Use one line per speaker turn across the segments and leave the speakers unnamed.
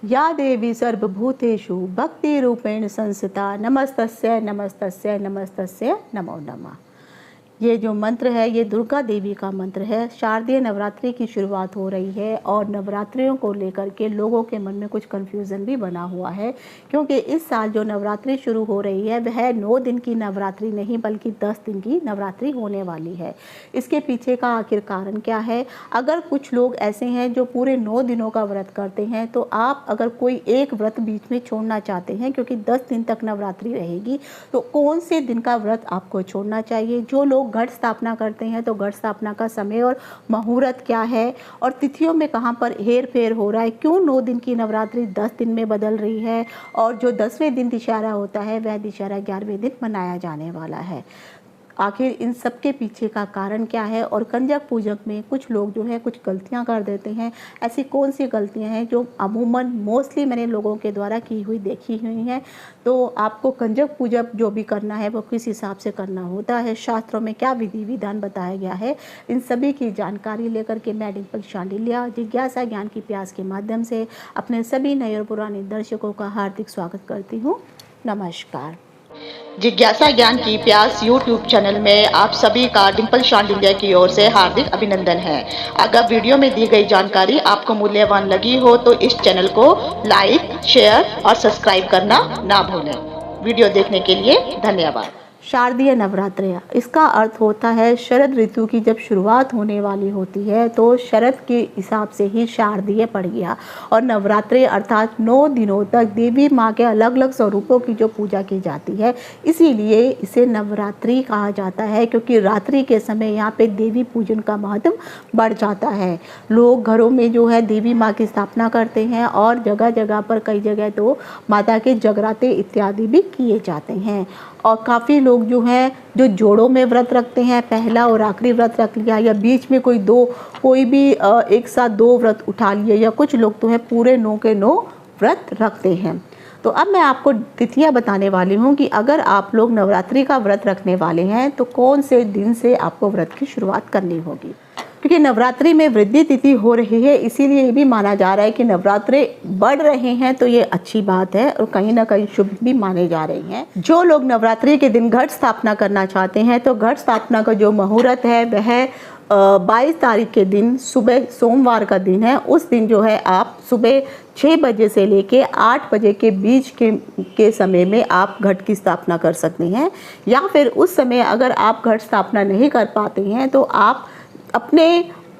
या देवी सर्वभूतेषु भक्तिरूपेण संस्थिता नमस्तस्यै नमस्तस्यै नमस्तस्यै नमो नमः। ये जो मंत्र है ये दुर्गा देवी का मंत्र है। शारदीय नवरात्रि की शुरुआत हो रही है और नवरात्रियों को लेकर के लोगों के मन में कुछ कन्फ्यूज़न भी बना हुआ है, क्योंकि इस साल जो नवरात्रि शुरू हो रही है वह 9 दिन की नवरात्रि नहीं बल्कि 10 दिन की नवरात्रि होने वाली है। इसके पीछे का आखिर कारण क्या है? अगर कुछ लोग ऐसे हैं जो पूरे 9 दिनों का व्रत करते हैं, तो आप अगर कोई एक व्रत बीच में छोड़ना चाहते हैं, क्योंकि 10 दिन तक नवरात्रि रहेगी, तो कौन से दिन का व्रत आपको छोड़ना चाहिए? जो लोग घट स्थापना करते हैं तो घट स्थापना का समय और मुहूर्त क्या है, और तिथियों में कहाँ पर हेर फेर हो रहा है, क्यों 9 दिन की नवरात्रि 10 दिन में बदल रही है, और जो 10वें दिन दशहरा होता है वह दशहरा 11वें दिन मनाया जाने वाला है। आखिर इन सब के पीछे का कारण क्या है? और कंजक पूजक में कुछ लोग जो है कुछ गलतियां कर देते हैं। ऐसी कौन सी गलतियां हैं जो अमूमन मोस्टली मैंने लोगों के द्वारा की हुई देखी हुई हैं? तो आपको कंजक पूजक जो भी करना है वो किस हिसाब से करना होता है, शास्त्रों में क्या विधि विधान बताया गया है, इन सभी की जानकारी लेकर के मैं डिम्पल शांडिल्या जिज्ञासा ज्ञान की प्यास के माध्यम से अपने सभी नए और पुराने दर्शकों का हार्दिक स्वागत करती हूँ। नमस्कार।
जिज्ञासा ज्ञान की प्यास यूट्यूब चैनल में आप सभी का डिम्पल शांडिल्या की ओर से हार्दिक अभिनंदन है। अगर वीडियो में दी गई जानकारी आपको मूल्यवान लगी हो तो इस चैनल को लाइक, शेयर और सब्सक्राइब करना ना भूलें। वीडियो देखने के लिए धन्यवाद।
शारदीय नवरात्रि, इसका अर्थ होता है शरद ऋतु की जब शुरुआत होने वाली होती है तो शरद के हिसाब से ही शारदीय पड़ गया। और नवरात्रि अर्थात 9 दिनों तक देवी माँ के अलग अलग स्वरूपों की जो पूजा की जाती है, इसीलिए इसे नवरात्रि कहा जाता है, क्योंकि रात्रि के समय यहाँ पे देवी पूजन का महत्व बढ़ जाता है। लोग घरों में जो है देवी माँ की स्थापना करते हैं और जगह जगह पर कई जगह तो माता के जगराते इत्यादि भी किए जाते हैं। और काफ़ी लोग जो हैं जो जोड़ों में व्रत रखते हैं, पहला और आखिरी व्रत रख लिया, या बीच में कोई भी एक साथ 2 व्रत उठा लिए, या कुछ लोग तो है पूरे 9 के 9 व्रत रखते हैं। तो अब मैं आपको तिथियां बताने वाली हूँ कि अगर आप लोग नवरात्रि का व्रत रखने वाले हैं तो कौन से दिन से आपको व्रत की शुरुआत करनी होगी। क्योंकि नवरात्रि में वृद्धि तिथि हो रही है, इसीलिए ये भी माना जा रहा है कि नवरात्रे बढ़ रहे हैं तो ये अच्छी बात है और कहीं ना कहीं शुभ भी माने जा रहे हैं। जो लोग नवरात्रि के दिन घट स्थापना करना चाहते हैं तो घट स्थापना का जो मुहूर्त है वह 22 तारीख के दिन सुबह, सोमवार का दिन है, उस दिन जो है आप सुबह 6 बजे से लेके 8 बजे के बीच के समय में आप घट की स्थापना कर सकते हैं। या फिर उस समय अगर आप घट स्थापना नहीं कर पाते हैं तो आप अपने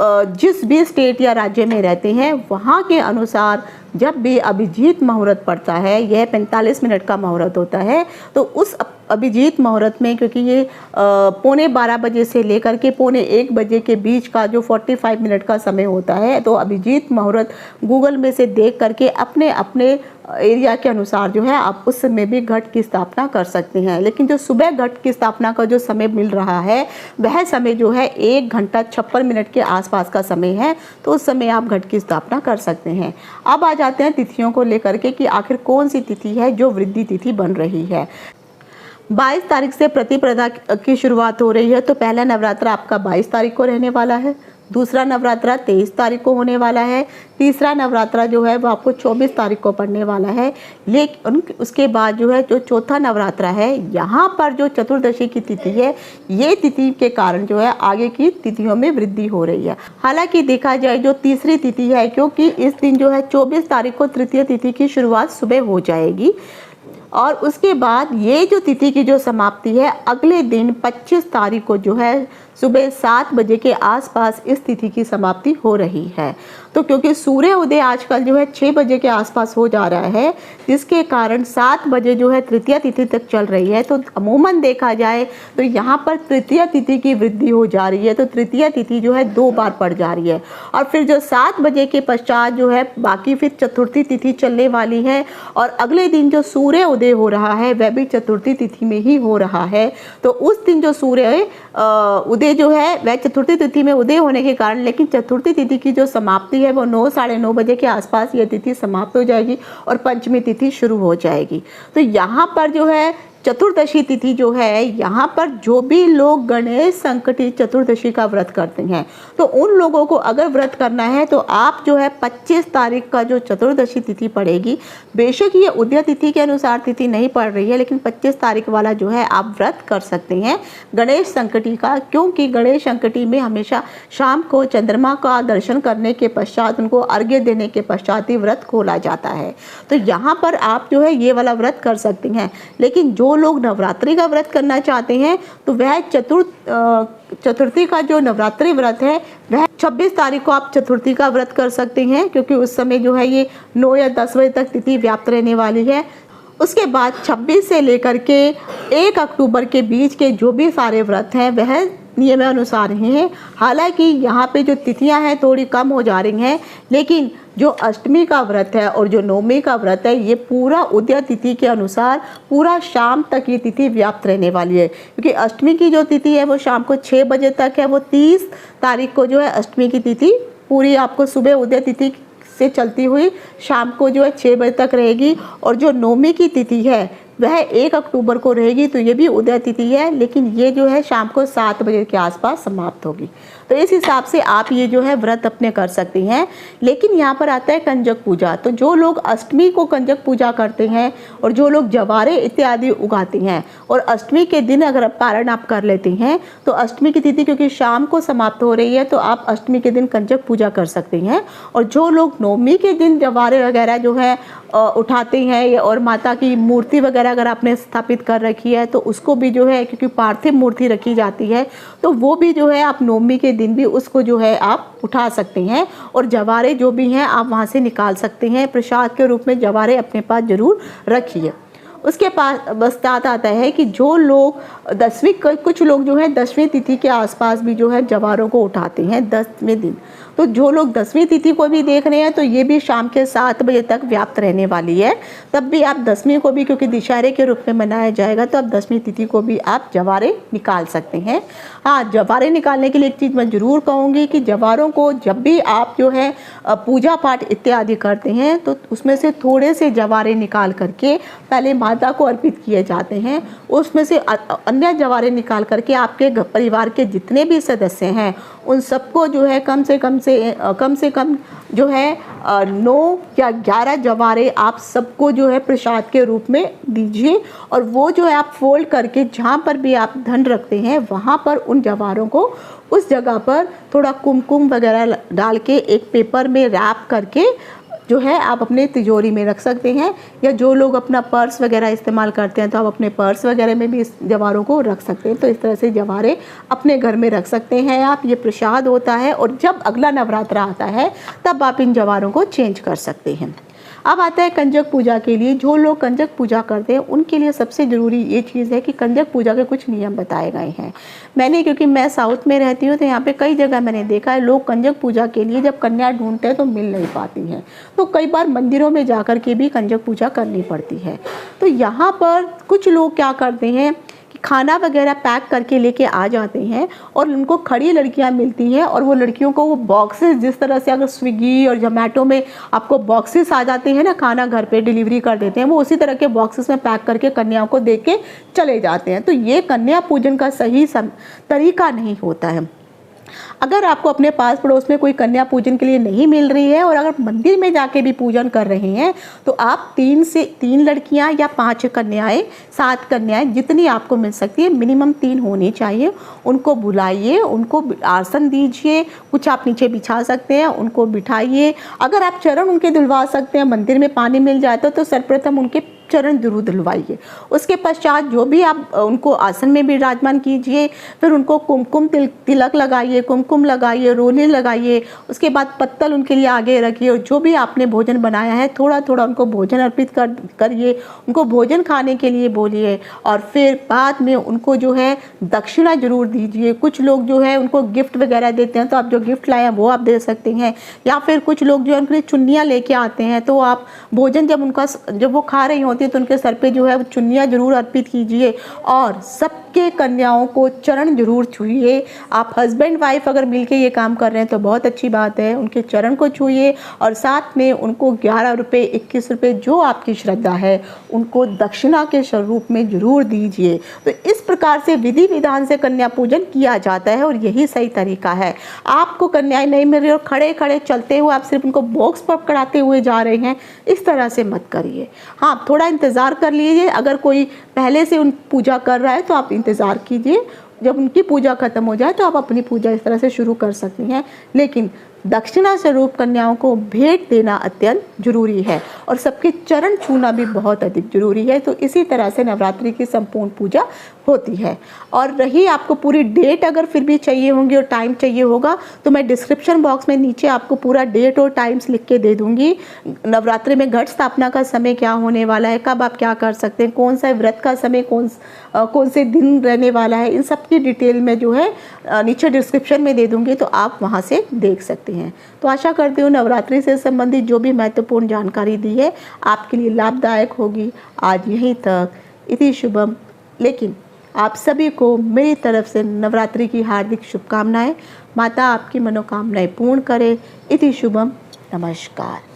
जिस भी स्टेट या राज्य में रहते हैं वहाँ के अनुसार जब भी अभिजीत मुहूर्त पड़ता है, यह 45 मिनट का मुहूर्त होता है, तो उस अभिजीत मुहूर्त में, क्योंकि ये 12:15 बजे से लेकर के 12:45 बजे के बीच का जो 45 मिनट का समय होता है, तो अभिजीत मुहूर्त गूगल में से देख करके अपने अपने एरिया के अनुसार जो है आप उस समय भी घट की स्थापना कर सकते हैं। लेकिन जो सुबह घट की स्थापना का जो समय मिल रहा है वह समय जो है 1 घंटा 56 मिनट के आसपास का समय है, तो उस समय आप घट की स्थापना कर सकते हैं। अब आ जाते हैं तिथियों को लेकर के कि आखिर कौन सी तिथि है जो वृद्धि तिथि बन रही है। 22 तारीख से प्रतिपदा की शुरुआत हो रही है, तो पहला नवरात्र आपका 22 तारीख को रहने वाला है, दूसरा नवरात्रा 23 तारीख को होने वाला है, तीसरा नवरात्रा जो है वो आपको 24 तारीख को पड़ने वाला है। लेकिन उसके बाद जो है जो चौथा नवरात्रा है, यहाँ पर जो चतुर्दशी की तिथि है, ये तिथि के कारण जो है आगे की तिथियों में वृद्धि हो रही है। हालांकि देखा जाए जो तीसरी तिथि है, क्योंकि इस दिन जो है 24 तारीख को तृतीय तिथि की शुरुआत सुबह हो जाएगी, और उसके बाद ये जो तिथि की जो समाप्ति है अगले दिन 25 तारीख को जो है सुबह 7 बजे के आसपास इस तिथि की समाप्ति हो रही है। तो क्योंकि सूर्य उदय आजकल जो है 6 बजे के आसपास हो जा रहा है, जिसके कारण 7 बजे जो है तृतीय तिथि तक चल रही है, तो अमूमन देखा जाए तो यहाँ पर तृतीय तिथि की वृद्धि हो जा रही है, तो तृतीय तिथि जो है 2 बार पड़ जा रही है। और फिर जो 7 बजे के पश्चात जो है बाकी फिर चतुर्थी तिथि चलने वाली है, और अगले दिन जो सूर्य उदय हो रहा है वह भी चतुर्थी तिथि में ही हो रहा है। तो उस दिन जो सूर्य उदय जो है वह चतुर्थी तिथि में उदय होने के कारण, लेकिन चतुर्थी तिथि की जो समाप्ति है वो 9 साढ़े 9 बजे के आसपास यह तिथि समाप्त हो जाएगी और पंचमी तिथि शुरू हो जाएगी। तो यहाँ पर जो है चतुर्दशी तिथि जो है, यहाँ पर जो भी लोग गणेश संकटी चतुर्दशी का व्रत करते हैं, तो उन लोगों को अगर व्रत करना है तो आप जो है 25 तारीख का जो चतुर्दशी तिथि पड़ेगी, बेशक ये उदय तिथि के अनुसार तिथि नहीं पड़ रही है, लेकिन 25 तारीख वाला जो है आप व्रत कर सकते हैं गणेश संकटी का, क्योंकि गणेश संकटी में हमेशा शाम को चंद्रमा का दर्शन करने के पश्चात, उनको अर्घ्य देने के पश्चात ही व्रत खोला जाता है। तो यहाँ पर आप जो है ये वाला व्रत कर सकते हैं। लेकिन जो लोग नवरात्रि का व्रत करना चाहते हैं तो वह चतुर्थी का जो नवरात्रि व्रत है वह 26 तारीख को आप चतुर्थी का व्रत कर सकते हैं, क्योंकि उस समय जो है ये 9 या 10 बजे तक तिथि व्याप्त रहने वाली है। उसके बाद 26 से लेकर के 1 अक्टूबर के बीच के जो भी सारे व्रत हैं वह नियमानुसार ही हैं। हालांकि यहाँ पे जो तिथियां हैं थोड़ी कम हो जा रही हैं, लेकिन जो अष्टमी का व्रत है और जो नवमी का व्रत है ये पूरा उदय तिथि के अनुसार पूरा शाम तक ये तिथि व्याप्त रहने वाली है। क्योंकि अष्टमी की जो तिथि है वो शाम को 6 बजे तक है, वो 30 तारीख को जो है अष्टमी की तिथि पूरी आपको सुबह उदय तिथि से चलती हुई शाम को जो है 6 बजे तक रहेगी। और जो नवमी की तिथि है वह 1 अक्टूबर को रहेगी, तो ये भी उदय तिथि है, लेकिन ये जो है शाम को 7 बजे के आसपास समाप्त होगी। तो इस हिसाब से आप ये जो है व्रत अपने कर सकते हैं। लेकिन यहाँ पर आता है कंजक पूजा। तो जो लोग अष्टमी को कंजक पूजा करते हैं और जो लोग जवारे इत्यादि उगाते हैं और अष्टमी के दिन अगर पारण आप कर लेते हैं, तो अष्टमी की तिथि क्योंकि शाम को समाप्त हो रही है, तो आप अष्टमी के दिन कंजक पूजा कर सकते हैं। और जो लोग नवमी के दिन जवारे वगैरह जो है उठाते हैं और माता की मूर्ति वगैरह अगर आपने स्थापित कर रखी है तो उसको भी जो है, क्योंकि पार्थिव मूर्ति रखी जाती है, तो वो भी जो है आप नवमी के दिन भी उसको जो है आप उठा सकते हैं और जवारे जो भी हैं आप वहाँ से निकाल सकते हैं। प्रसाद के रूप में जवारे अपने पास जरूर रखिए। उसके पास पश्चात आता है कि जो लोग कुछ लोग जो है 10वीं तिथि के आसपास भी जो है जवारों को उठाते हैं 10वें दिन। तो जो लोग 10वीं तिथि को भी देख रहे हैं तो ये भी शाम के 7 बजे तक व्याप्त रहने वाली है। तब भी आप 10वीं को भी, क्योंकि दशहरे के रूप में मनाया जाएगा, तो आप 10वीं तिथि को भी आप जवारे निकाल सकते हैं। हाँ, जवारे निकालने के लिए एक चीज़ मैं ज़रूर कहूँगी कि जवारों को जब भी आप जो है पूजा पाठ इत्यादि करते हैं तो उसमें से थोड़े से जवारे निकाल करके पहले माता को अर्पित किए जाते हैं। उसमें से अन्य जवारे निकाल करके आपके परिवार के जितने भी सदस्य हैं उन सबको जो है कम से कम जो है 9 या 11 जवारे आप सबको जो है प्रसाद के रूप में दीजिए। और वो जो है आप फोल्ड करके जहाँ पर भी आप धन रखते हैं वहाँ पर उन जवारों को उस जगह पर थोड़ा कुमकुम वगैरह डाल के एक पेपर में रैप करके जो है आप अपने तिजोरी में रख सकते हैं। या जो लोग अपना पर्स वगैरह इस्तेमाल करते हैं तो आप अपने पर्स वगैरह में भी इस जवारों को रख सकते हैं। तो इस तरह से जवारे अपने घर में रख सकते हैं आप। ये प्रसाद होता है और जब अगला नवरात्र आता है तब आप इन जवारों को चेंज कर सकते हैं। अब आता है कंजक पूजा के लिए। जो लोग कंजक पूजा करते हैं उनके लिए सबसे ज़रूरी ये चीज़ है कि कंजक पूजा के कुछ नियम बताए गए हैं। क्योंकि मैं साउथ में रहती हूँ तो यहाँ पे कई जगह मैंने देखा है लोग कंजक पूजा के लिए जब कन्या ढूंढते हैं तो मिल नहीं पाती हैं, तो कई बार मंदिरों में जाकर के भी कंजक पूजा करनी पड़ती है। तो यहाँ पर कुछ लोग क्या करते हैं कि खाना वगैरह पैक करके लेके आ जाते हैं और उनको खड़ी लड़कियां मिलती हैं और वो लड़कियों को वो बॉक्सेस, जिस तरह से अगर स्विगी और जोमेटो में आपको बॉक्सेस आ जाते हैं ना, खाना घर पे डिलीवरी कर देते हैं, वो उसी तरह के बॉक्सेस में पैक करके कन्याओं को दे के चले जाते हैं। तो ये कन्या पूजन का सही तरीका नहीं होता है। अगर आपको अपने पास पड़ोस में कोई कन्या पूजन के लिए नहीं मिल रही है और अगर मंदिर में जाके भी पूजन कर रहे हैं तो आप 3 लड़कियां या 5 कन्याएं, 7 कन्याएं, जितनी आपको मिल सकती है, मिनिमम 3 होनी चाहिए, उनको बुलाइए, उनको आसन दीजिए, कुछ आप नीचे बिछा सकते हैं, उनको बिठाइए। अगर आप चरण उनके धुलवा सकते हैं, मंदिर में पानी मिल जाता है तो सर्वप्रथम उनके चरण जरूर धुलवाइए। उसके पश्चात जो भी आप उनको आसन में विराजमान कीजिए, फिर उनको कुमकुम तिलक लगाइए, कुमकुम लगाइए, रोली लगाइए। उसके बाद पत्तल उनके लिए आगे रखिए और जो भी आपने भोजन बनाया है थोड़ा थोड़ा उनको भोजन अर्पित करिए, उनको भोजन खाने के लिए बोलिए और फिर बाद में उनको जो है दक्षिणा जरूर दीजिए। कुछ लोग जो है उनको गिफ्ट वगैरह देते हैं तो आप जो गिफ्ट लाए हैं वो आप दे सकते हैं, या फिर कुछ लोग जो है उनके लिए चुन्नियाँ लेके आते हैं तो आप भोजन जब वो खा रही होती है तो उनके सर पे जो है चुन्नियाँ जरूर अर्पित कीजिए और सबके कन्याओं को चरण जरूर छुइए। आप हस्बैंड वाइफ अगर अगर मिलके ये काम कर रहे हैं तो बहुत अच्छी बात है। उनके चरण को छूइए और साथ में उनको 11 रुपये 21 रुपये जो आपकी श्रद्धा है उनको दक्षिणा के स्वरूप में जरूर दीजिए। तो इस प्रकार से विधि विधान से कन्या पूजन किया जाता है और यही सही तरीका है। आपको कन्याएं नहीं मिल रही और खड़े खड़े चलते हुए आप सिर्फ उनको बॉक्स पकड़ाते हुए जा रहे हैं, इस तरह से मत करिए। हाँ, थोड़ा इंतज़ार कर लीजिए। अगर कोई पहले से उन पूजा कर रहा है तो आप इंतज़ार कीजिए, जब उनकी पूजा खत्म हो जाए तो आप अपनी पूजा इस तरह से शुरू कर सकती हैं। लेकिन दक्षिणा स्वरूप कन्याओं को भेंट देना अत्यंत जरूरी है और सबके चरण छूना भी बहुत अधिक जरूरी है। तो इसी तरह से नवरात्रि की संपूर्ण पूजा होती है। और रही आपको पूरी डेट अगर फिर भी चाहिए होंगी और टाइम चाहिए होगा तो मैं डिस्क्रिप्शन बॉक्स में नीचे आपको पूरा डेट और टाइम्स लिख के दे दूंगी। नवरात्रि में घट स्थापना का समय क्या होने वाला है, कब आप क्या कर सकते हैं, कौन सा व्रत का समय कौन से दिन रहने वाला है, इन सब की डिटेल में जो है नीचे डिस्क्रिप्शन में दे दूंगी, तो आप वहाँ से देख सकते हैं। तो आशा करती हूँ नवरात्रि से संबंधित जो भी महत्वपूर्ण जानकारी दी है आपके लिए लाभदायक होगी। आज यहीं तक, इति शुभम। लेकिन आप सभी को मेरी तरफ से नवरात्रि की हार्दिक शुभकामनाएं। माता आपकी मनोकामनाएं पूर्ण करे। इति शुभम। नमस्कार।